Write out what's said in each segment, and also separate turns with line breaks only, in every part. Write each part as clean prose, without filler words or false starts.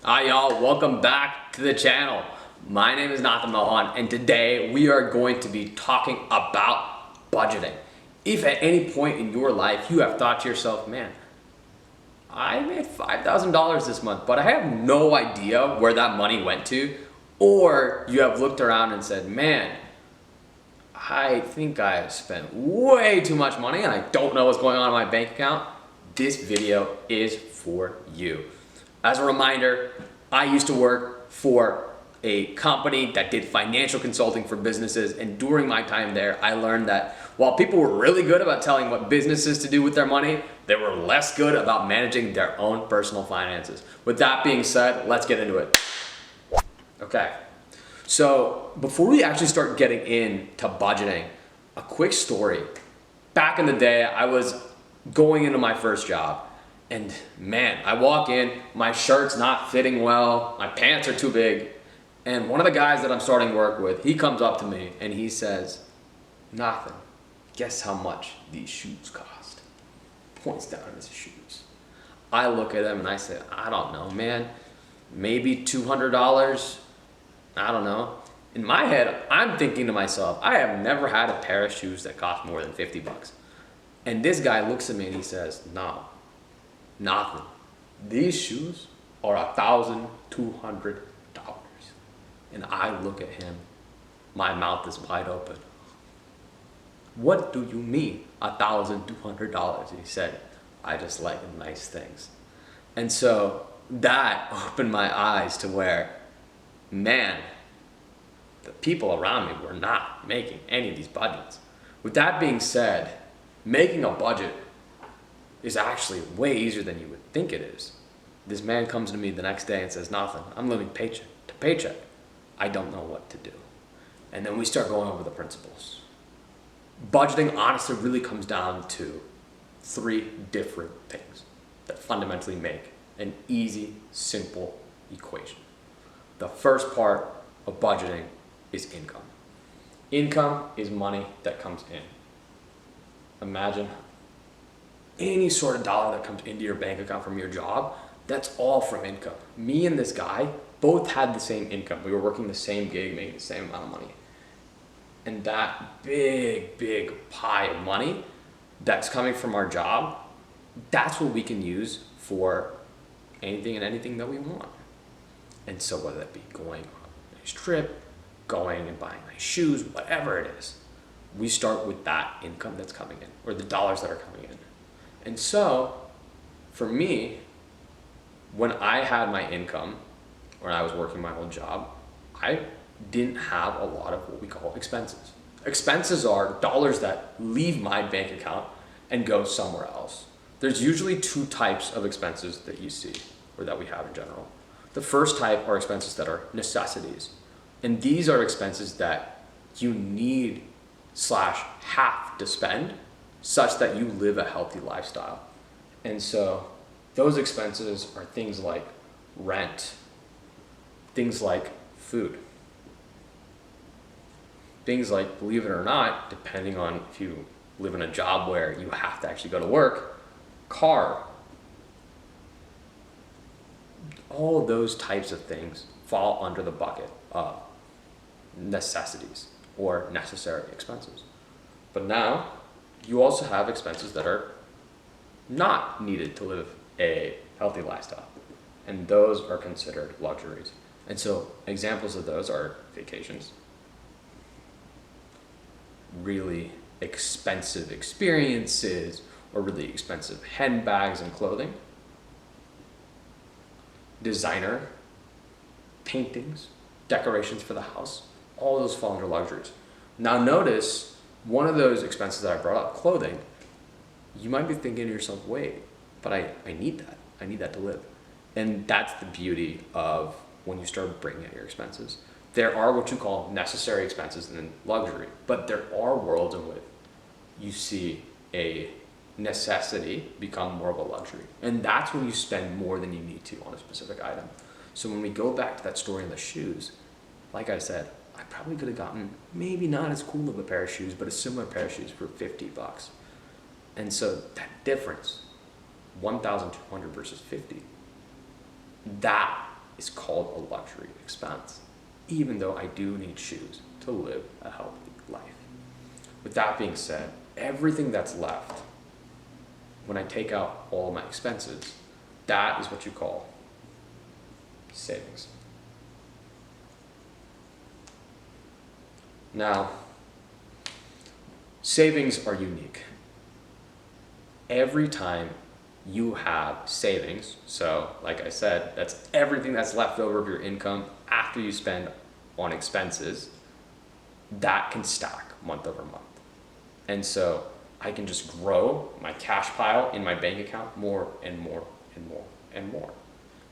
Hi y'all, welcome back to the channel. My name is Nathan Mohan and today we are going to be talking about budgeting. If at any point in your life you have thought to yourself, man, I made $5,000 this month, but I have no idea where that money went to, or you have looked around and said, man, I think I spent way too much money and I don't know what's going on in my bank account, this video is for you. As a reminder, I used to work for a company that did financial consulting for businesses, and during my time there, I learned that while people were really good about telling what businesses to do with their money, they were less good about managing their own personal finances. With that being said, let's get into it. Okay, so before we actually start getting into budgeting, a quick story. Back in the day, I was going into my first job. And man, I walk in, my shirt's not fitting well, my pants are too big. And one of the guys that I'm starting work with, he comes up to me and he says, Nathan, guess how much these shoes cost? Points down at his shoes. I look at him and I say, I don't know, man. Maybe $200? I don't know. In my head, I'm thinking to myself, I have never had a pair of shoes that cost more than 50 bucks. And this guy looks at me and he says, no. Nothing. These shoes are $1,200. And I look at him, my mouth is wide open. What do you mean $1,200? He said, I just like nice things. And so that opened my eyes to where, man, the people around me were not making any of these budgets. With that being said, making a budget is actually way easier than you would think it is. This man comes to me the next day and says, Nathan, I'm living paycheck to paycheck. I don't know what to do. And then we start going over the principles. Budgeting honestly really comes down to three different things that fundamentally make an easy, simple equation. The first part of budgeting is income. Income is money that comes in. Imagine any sort of dollar that comes into your bank account from your job, that's all from income. Me and this guy both had the same income. We were working the same gig, making the same amount of money. And that big pie of money that's coming from our job, that's what we can use for anything and anything that we want. And so whether that be going on a nice trip, going and buying nice shoes, whatever it is, we start with that income that's coming in, or the dollars that are coming in. And so, for me, when I had my income, when I was working my old job, I didn't have a lot of what we call expenses. Expenses are dollars that leave my bank account and go somewhere else. There's usually two types of expenses that you see, or that we have in general. The first type are expenses that are necessities. And these are expenses that you need / have to spend such that you live a healthy lifestyle. And so those expenses are things like rent, things like food, things like, believe it or not, depending on if you live in a job where you have to actually go to work, car. All of those types of things fall under the bucket of necessities or necessary expenses. But now, you also have expenses that are not needed to live a healthy lifestyle. And those are considered luxuries. And so examples of those are vacations, really expensive experiences, or really expensive handbags and clothing, designer, paintings, decorations for the house, all those fall under luxuries. Now notice, one of those expenses that I brought up, clothing, you might be thinking to yourself, wait, but I need that. I need that to live. And that's the beauty of when you start bringing in your expenses. There are what you call necessary expenses and luxury, but there are worlds in which you see a necessity become more of a luxury. And that's when you spend more than you need to on a specific item. So when we go back to that story in the shoes, like I said, I probably could have gotten maybe not as cool of a pair of shoes, but a similar pair of shoes for 50 bucks. And so that difference, 1,200 versus 50, that is called a luxury expense, even though I do need shoes to live a healthy life. With that being said, everything that's left, when I take out all my expenses, that is what you call savings. Now, savings are unique. Every time you have savings, so like I said, that's everything that's left over of your income after you spend on expenses, that can stack month over month. And so I can just grow my cash pile in my bank account more and more and more and more.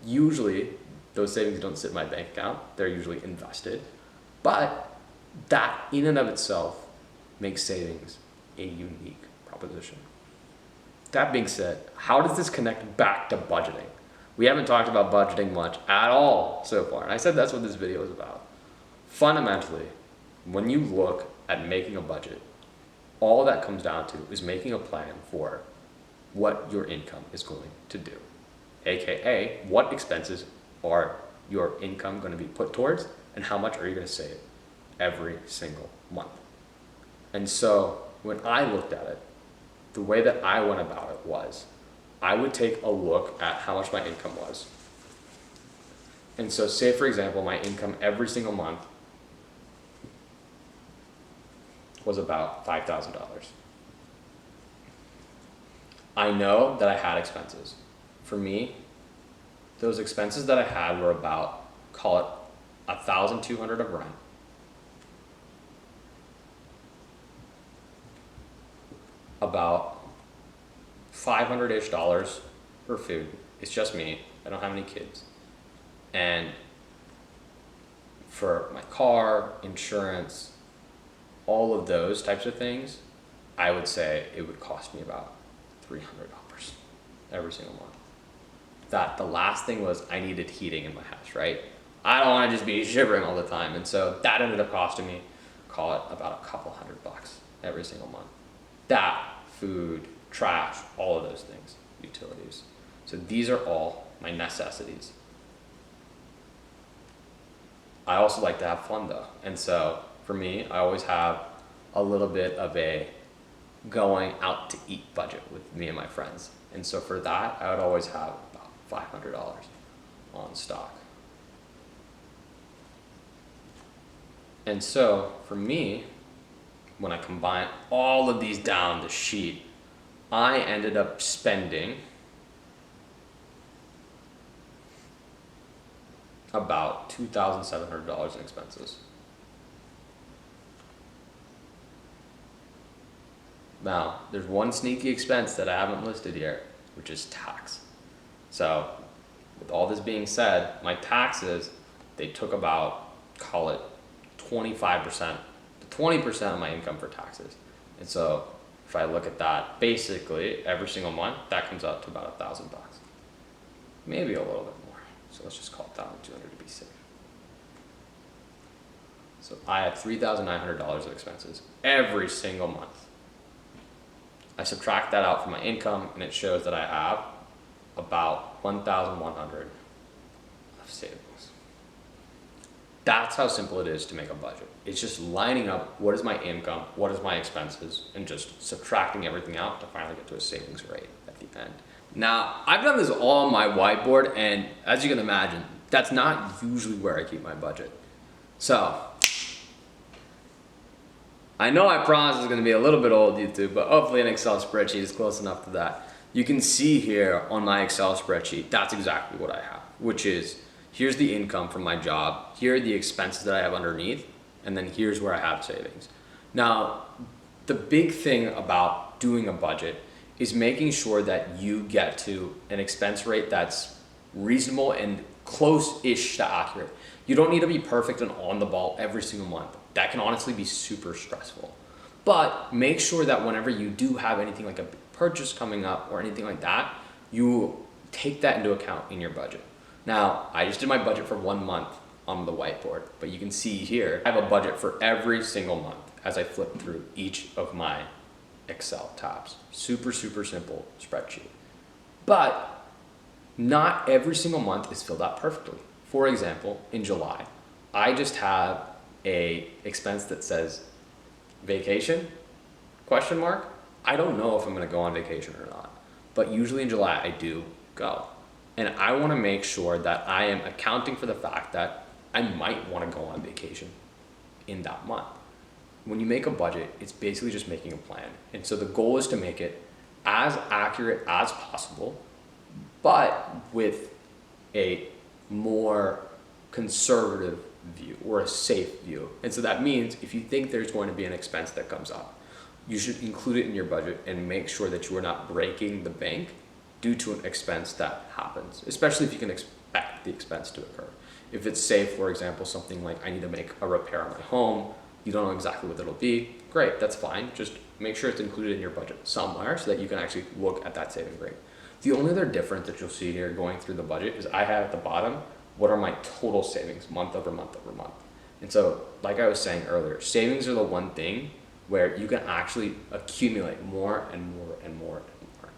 Usually, those savings don't sit in my bank account, they're usually invested. But that in and of itself makes savings a unique proposition. That being said, how does this connect back to budgeting? We haven't talked about budgeting much at all so far, and I said that's what this video is about. Fundamentally, when you look at making a budget, all that comes down to is making a plan for what your income is going to do. AKA, what expenses are your income going to be put towards, and how much are you going to save every single month. And so when I looked at it, the way that I went about it was I would take a look at how much my income was. And so say, for example, my income every single month was about $5,000. I know that I had expenses. For me, those expenses that I had were about, call it $1,200 of rent, about $500-ish for food. It's just me. I don't have any kids. And for my car, insurance, all of those types of things, I would say it would cost me about $300 every single month. That the last thing was I needed heating in my house, right? I don't want to just be shivering all the time. And so that ended up costing me, call it about a couple $100 every single month. That, food, trash, all of those things, utilities. So these are all my necessities. I also like to have fun though. And so for me, I always have a little bit of a going out to eat budget with me and my friends. And so for that, I would always have about $500 on stock. And so for me, when I combine all of these down the sheet, I ended up spending about $2,700 in expenses. Now, there's one sneaky expense that I haven't listed here, which is tax. So, with all this being said, my taxes, they took about, call it 25% to 20% of my income for taxes. And so, if I look at that, basically every single month, that comes out to about $1,000. Maybe a little bit more. So let's just call it $1,200 to be safe. So I have $3,900 of expenses every single month. I subtract that out from my income and it shows that I have about $1,100 of savings. That's how simple it is to make a budget. It's just lining up what is my income, what is my expenses, and just subtracting everything out to finally get to a savings rate at the end. Now, I've done this all on my whiteboard, and as you can imagine, that's not usually where I keep my budget. So, I know I promised it's gonna be a little bit old, YouTube, but hopefully an Excel spreadsheet is close enough to that. You can see here on my Excel spreadsheet, that's exactly what I have, which is, here's the income from my job, here are the expenses that I have underneath, and then here's where I have savings. Now, the big thing about doing a budget is making sure that you get to an expense rate that's reasonable and close-ish to accurate. You don't need to be perfect and on the ball every single month. That can honestly be super stressful. But make sure that whenever you do have anything like a purchase coming up or anything like that, you take that into account in your budget. Now, I just did my budget for 1 month on the whiteboard, but you can see here, I have a budget for every single month as I flip through each of my Excel tabs. Super, super simple spreadsheet. But not every single month is filled out perfectly. For example, in July, I just have a expense that says vacation, question mark. I don't know if I'm gonna go on vacation or not, but usually in July I do go. And I wanna make sure that I am accounting for the fact that I might wanna go on vacation in that month. When you make a budget, it's basically just making a plan. And so the goal is to make it as accurate as possible, but with a more conservative view or a safe view. And so that means if you think there's going to be an expense that comes up, you should include it in your budget and make sure that you are not breaking the bank due to an expense that happens, especially if you can expect the expense to occur. If it's, say, for example, something like I need to make a repair on my home, you don't know exactly what it'll be, great, that's fine. Just make sure it's included in your budget somewhere so that you can actually look at that saving rate. The only other difference that you'll see here going through the budget is I have at the bottom, what are my total savings month over month over month. And so, like I was saying earlier, savings are the one thing where you can actually accumulate more and more and more and more.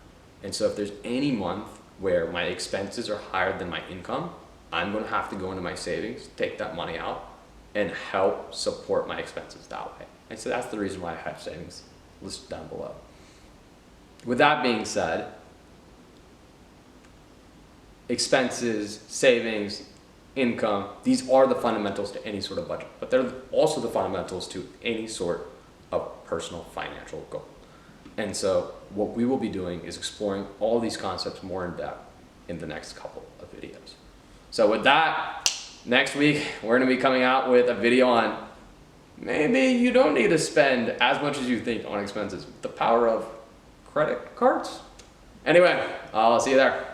And so if there's any month where my expenses are higher than my income, I'm gonna have to go into my savings, take that money out, and help support my expenses that way. And so that's the reason why I have savings listed down below. With that being said, expenses, savings, income, these are the fundamentals to any sort of budget, but they're also the fundamentals to any sort of personal financial goal. And so what we will be doing is exploring all these concepts more in depth in the next couple of videos. So with that, next week, we're gonna be coming out with a video on maybe you don't need to spend as much as you think on expenses. The power of credit cards. Anyway, I'll see you there.